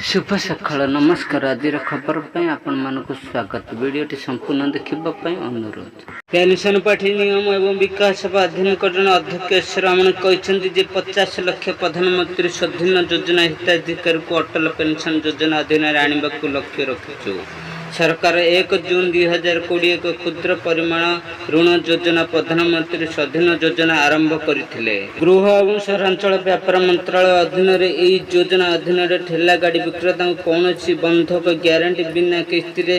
शुभ सकाळ नमस्कार आज खबर आपण मानक स्वागत वीडियोटी संपूर्ण देखा अनुरोध। पेंशन पाठी नियम एवं विकास अधिनिकरण अध्यक्ष रमण कहते 50 लाख प्रधानमंत्री स्वाधीन योजना हिताधिकारी को अटल पेंशन योजना अधीन आने को लक्ष्य रखिଛୁ। सरकार 1 जून 2020 को क्षुद्र परिमाण ऋण योजना प्रधानमंत्री स्वाधीन योजना आरंभ करथिले। गृह एवं सहरांचल व्यापार मंत्रालय अधीन यह योजना अधीन ठेला गाड़ी विक्रेता कौन बंधक ग्यारंटी बिना किस्ती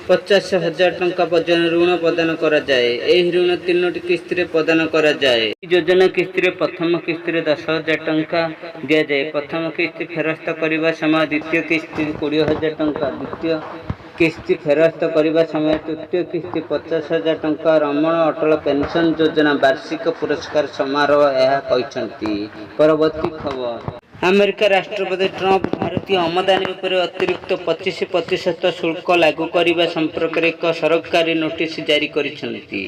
50,000 टंका पर्यटन ऋण प्रदान करा जाए। यह ऋण 3टी किस्ती प्रदान करा जाए। योजना किस्ती प्रथम किस्ती 10,000 टंका दि जाए। प्रथम किस्ती फेरस्त करने समय द्वितीय किस्ती 20,000 टंका, द्वितीय किस्ती फेरस्त करने समय तृतीय किस्ती 50,000 टंका। रमण अटल पेंशन योजना वार्षिक पुरस्कार समारोह यह कहते। परवर्ती खबर अमेरिका राष्ट्रपति ट्रंप भारतीय आमदानी उपर अतिरिक्त 25% शुल्क लागू करने संपर्क में एक सरकारी नोटिस जारी करिसेंती।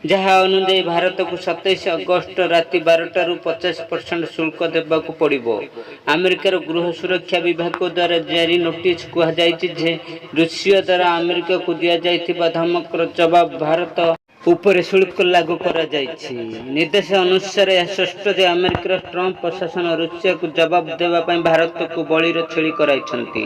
जहाँ अनुसार भारत को 27 अगस्त राति 12 रु 50% शुल्क देवाक पड़िबो। अमेरिकार गृह सुरक्षा विभाग द्वारा जारी नोटिस कहुए रूसिया द्वारा अमेरिका को दि जाइथिबा धमकर जवाब भारत उपरे शुल्क लागू करा जायछि। निर्देश अनुसार यह स्पष्ट जे अमेरिकार ट्रंप प्रशासन रूसिया को जवाब देवा भारत को बलिर छेली कराइछंती।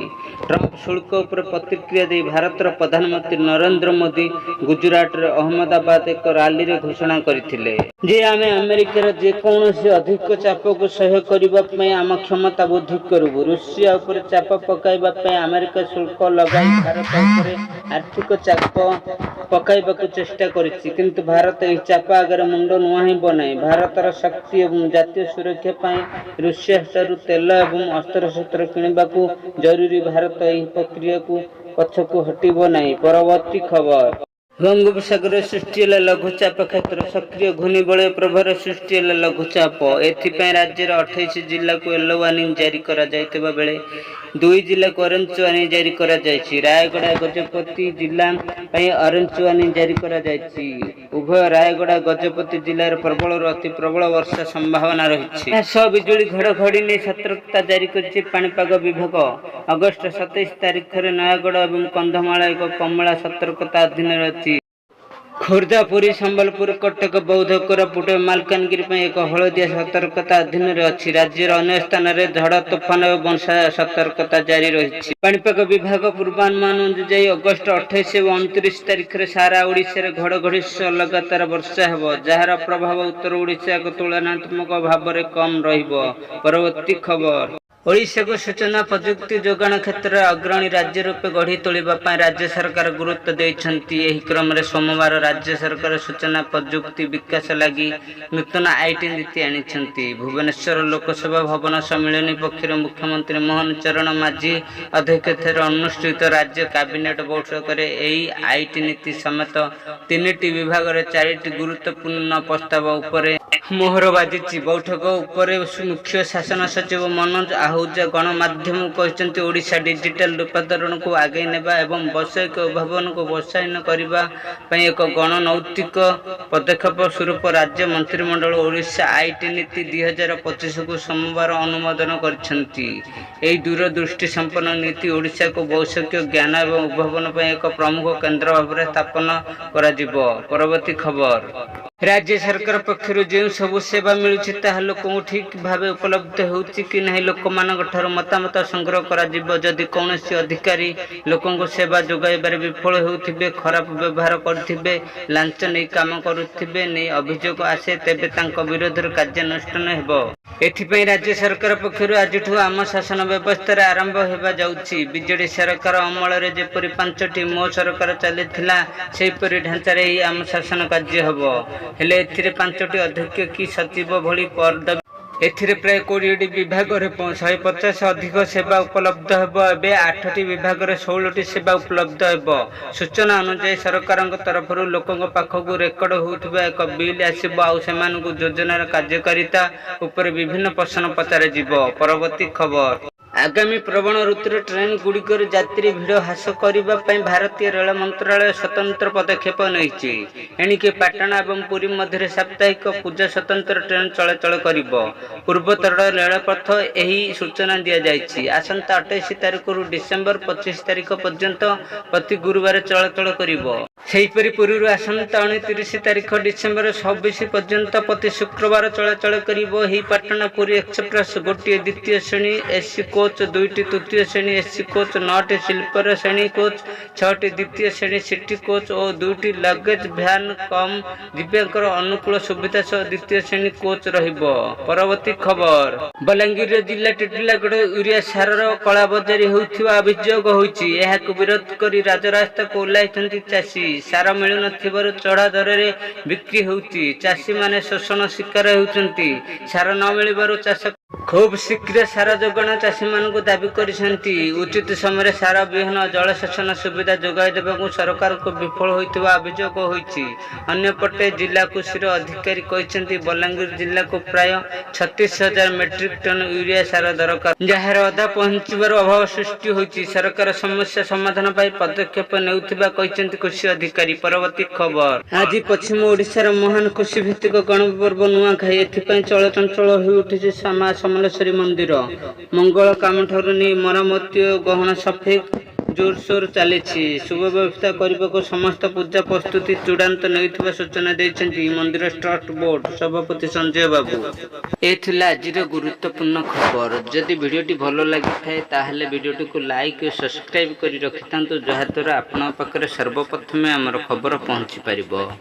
ट्रंप शुल्क उपर प्रतिक्रिया दे भारतर प्रधानमंत्री नरेंद्र मोदी गुजरात रे अहमदाबाद एक रैली रे घोषणा करथिले जे आमे अमेरिकार जे कोनोसी अधिक चाप को सह्य करबा पई आम क्षमता वृद्धि करबु। रूसिया उपर चाप पकाइबा पई अमेरिका शुल्क लगाई भारत उपर आर्थिक चाप पकाइबा को चेष्टा करिछि, किंतु भारत यह चाप आगे मुंड नुआब ना। भारतर शक्ति और जातीय सुरक्षा पर रूसिया ठारू तेल और अस्त्र शस्त्र किणवा जरूरी। भारत यह प्रक्रिया को पछकू हटब ना। परवर्ती खबर बंगोपसागर सृष्टि लघुचाप क्षेत्र सक्रिय घूर्णिबलय प्रभाव सृष्टि लघुचाप। एथिपाई राज्य 28 जिला को येलो वार्निंग जारी करा जायतिबा बेले 2 जिला को ऑरेंज वार्निंग जारी करा जायछि। रायगड़ा गजपति जिला पई ऑरेंज वार्निंग जारी करा जायछि। उभय रायगड़ा गजपति जिले में प्रबल और अति प्रबल वर्षा संभावना रही। सब बिजुली घड़घड़ी ने सतर्कता जारी कर पाणीपाग विभाग। अगस्त 27 तारिख में नयागढ़ और कंधमाल एक कमला सतर्कता अधीन रही। खोर्धा, पुरी, संबलपुर, कटक, बौद्ध, कोरापुट, मालकानगिरी एक हलदिया सतर्कता अधीन अच्छी। राज्यर अन्य स्थान में झड़ तोफान और वर्षा सतर्कता जारी रही। पाणीपाग विभाग पूर्वानुमान अनुଯାयी अगस्त 28 और 29 तारिख में सारा ओडिशा घड़घड़ी सह लगातार वर्षा हेब, जार प्रभाव उत्तर ओडिशा को तुलनात्मक भाव में कम रहिबो। परवर्ती खबर ओडिशा को सूचना प्रजुक्ति जोगाण क्षेत्र में अग्रणी राज्य रूपे गढ़ी तोलिबा राज्य सरकार गुरुत्व देइछन्ति। एही क्रम में सोमवार राज्य सरकार सूचना प्रजुक्ति विकास लगी नूतन आईटी नीति आनिछन्ति। भुवनेश्वर लोकसभा भवन सम्मेलन पक्षर मुख्यमंत्री मोहन चरण माझी अध्यक्षतार अनुष्ठित राज्य कैबिनेट बैठक में एही आईटी नीति समेत 3टी विभाग में 4टी गुरुत्वपूर्ण प्रस्ताव उपरे मोहर बाजिछि। बैठक उपरे मुख्य शासन सचिव मनोज आहूजा गणमाध्यम कहते ओडिशा डिजिटल रूपांतरण को आगे नेबा एवं वैषयिक उद्भावन को प्रोत्साहन करने एक गणनैतिक पदक्षेप स्वरूप राज्य मंत्रिमंडल ओडिशा आईटी नीति 2025 को सोमवार अनुमोदन करछन्ति। एही दूरदृष्टि संपन्न नीति ओडिशा को वैषयिक ज्ञान एवं उद्भावन एक प्रमुख केंद्र भाव स्थापन कराजिबो। परवर्ती खबर राज्य सरकार पक्षर जो सब सेवा मिलुछि ताहा लोकଙ୍କୁ ठीक भाव उपलब्ध होउछि कि नहीं लोक मानक ठारो मतामत संग्रह करा जिवो। जदि कौनसी अधिकारी लोकଙ୍କୁ सेवा जोगाइबार विफल होउथिबे, खराब व्यवहार करथिबे, लांच नै काम करुथिबे नै अभियोग आसे तेबे तांको विरोध कार्यानुष्ठान हेबो। एथिपई राज्य सरकार पक्षर आज आम शासन व्यवस्था आरंभ होगा जाउछि। बीजेडी सरकार अमल में जेपरी 5टी मो सरकार चलीथिला सेहीपरि ढांचारे ही आम शासन कार्य हेबो। हेले एथिरे 5टी अध्यक्ष कि सचिव भली पद एथिरे प्राय 20टी विभाग में 150 अधिक सेवा उपलब्ध हेबो। एबे 8टी विभाग में 16टी सेवा उपलब्ध हेबो। सूचना अनुसार सरकार तरफ लोकों पाखक रेकर्ड होउथिबा एक बिल आसिबो आ सेमानकु योजनार कार्यकारिता उपर विभिन्न प्रश्न पचार जिवो। परवर्ती खबर आगामी प्रवण ऋतु ट्रेन गुड़िकर यात्री भिड़ ह्रास करने भारतीय रेल मंत्रालय स्वतंत्र पदक्षेप नहीं। एणिके पाटना और पुरी मध्य साप्ताहिक पूजा स्वतंत्र ट्रेन चलाचल कर पूर्वोत्तर रेलपथ यही सूचना दी जाएगी। आसंता 28 तारिख डिसेम्बर 25 तारिख पर्यंत प्रति गुरुवार चलाचल कर पुरी आसंता 29 तारिख डिसेम्बर 26 पर्यंत प्रति शुक्रवार चलाचल कर पाटना पुरी एक्सप्रेस गोटे द्वितीय श्रेणी एसी कोच 2टी तृतीय श्रेणी एसी कोच 9टी स्लीपर श्रेणी कोच 6टी द्वितीय श्रेणी सिटी कोच और 2टी लगेज भ्यान कम दिव्यांग अनुकूल सुविधा सह द्वितीय श्रेणी कोच रहिबो। परवर्ती खबर बलांगीर जिला टिटिलागढ़ यूरिया सारर कलाबजारी होउथिबा अभियोग होईछि। एहाकु विरोध करी राजरास्ता को ओह्लाइछन्ति चाषी। सार मिलु नथिबारु चढ़ा दर रे बिक्री होउछि। चाषी माने शोषण शिकार होउछन्ति। सार न मिलिबारु चाष खूब शीघ्र सार जोगाण चाषी मानक दाबी करिसेंति। उचित समय सार विहन जलसेचन सुविधा जोगाई देबाकु सरकार को विफल होइतिबा अभियोग होईछि। अन्यपटे जिला कृषि अधिकारी कहिसेंति बलांगीर जिला को प्राय 36,000 मेट्रिक टन यूरिया सार दरकार, जहार अधा पहुंचबार अभाव सृष्टि होईछि। सरकार समस्या समाधान पाई पदक्षेप नेउथिबा कहिसेंति कृषि अधिकारी। परवर्ती खबर आज पश्चिम ओडिशार महान कृषि भित्तिक गणपर्व नुआखाई। एथिपाई चलचंचल होई उठिछि सामा समलेश्वरी मंदिर। मंगल काम ठारू नहीं मरामती और गहना सफेई जोरसोर चली। शुभ व्यवस्था करने को समस्त पूजा प्रस्तुति चूड़ांत नहीं सूचना देते मंदिर ट्रस्ट बोर्ड सभापति संजय बाबू। ये आज गुरुत्वपूर्ण खबर। जदि वीडियोटी भल लगी थाए ताहले वीडियोटी को लाइक और सब्सक्राइब कर रखि था, जहाद्वारा आपन पाखरे सर्वप्रथमे आमर खबर पहुँची पारिबो।